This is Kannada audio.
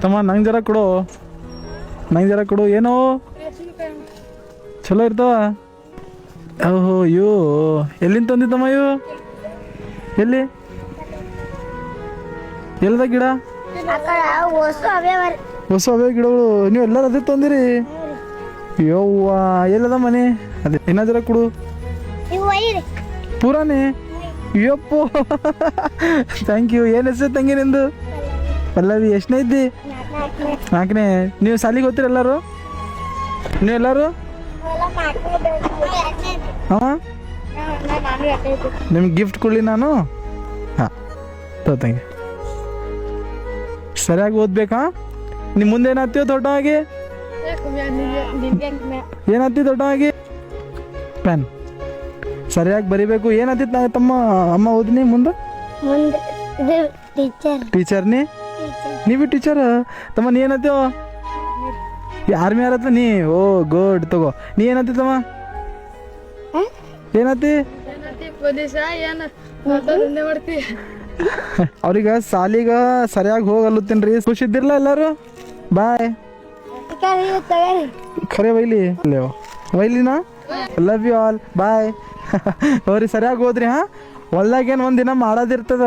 ತಮ್ಮ ನಂಗೆ ಜರ ಕೊಡು ಏನೋ ಚಲೋ ಇರ್ತಾವ. ಓಹೋ ಇವು ಎಲ್ಲಿಂದ ತಂದಿದ್ದಮ್ಮ ಇವು? ಎಲ್ಲಿ ಎಲ್ಲದ ಗಿಡ? ಹೊಸ ಅವೇ ಗಿಡಗಳು ನೀವು ಎಲ್ಲರೂ ಅದೇ ತಂದಿರಿ? ಯವ್ವ ಎಲ್ಲದ ಮನೆ? ಅದೇ ಇನ್ನೂ ಜರ ಕೊಡು ಪೂರಾನೇ. ಯಪ್ಪೋ ಥ್ಯಾಂಕ್ ಯು. ಏನು ಹೆಸರು ತಂಗಿ ನಿಂದು? ಪಲ್ಲವಿ. ಎಷ್ಟನೇ ಇದ್ದಿ? 4ನೇ. ನೀವು ಸಾಲಿಗೆ ಹೋಗ್ತೀರಿ ಎಲ್ಲರೂ? ನೀವೆಲ್ಲರೂ? ಹಾಂ ನಿಮ್ಗೆ ಗಿಫ್ಟ್ ಕೊಡಲಿ ನಾನು? ಹಾಂ ತಂಗಿ ಸರಿಯಾಗಿ ಓದ್ಬೇಕಾ? ನಿಮ್ಮ ಮುಂದೆ ಏನಾಗ್ತೀವಿ ದೊಡ್ಡವಾಗಿ? ಏನಾಗ್ತಿ ದೊಡ್ಡವಾಗಿ? ಪ್ಯಾನ್ ಸರಿಯಾಗಿ ಬರಿಬೇಕು. ಏನಾಗ್ತಿತ್ತು ನಾ ತಮ್ಮ ಅಮ್ಮ ಓದಿನಿ ಮುಂದೆ? ಟೀಚರ್ನಿ? ನೀವಿ ಟೀಚರ್ ತಮ್ಮ? ನೀ ಏನತ್ತೀವ? ಆರ್ಮಿ ಯಾರತ್ತ ನೀ? ಓ ಗುಡ್ ತಗೋ. ನೀ ಏನತ್ತಿತ್ತಮ್ಮ? ಏನತ್ತಿ? ಅವ್ರಿಗೆ ಸಾಲಿಗ ಸರಿಯಾಗಿ ಹೋಗಲ್ಲತ್ತೀನ್ರಿ. ಖುಷಿ ಇದ್ದಿರಲ್ಲ ಎಲ್ಲರೂ? ಬಾಯ್. ಖರೆ ವೈಲಿನಾ? Love you all. ಬಾಯ್. ಅವ್ರಿಗೆ ಸರಿಯಾಗಿ ಹೋದ್ರಿ. ಹಾಂ ಹೊಲ್ದಾಗೇನು ಒಂದಿನ ಮಾಡೋದಿರ್ತದ.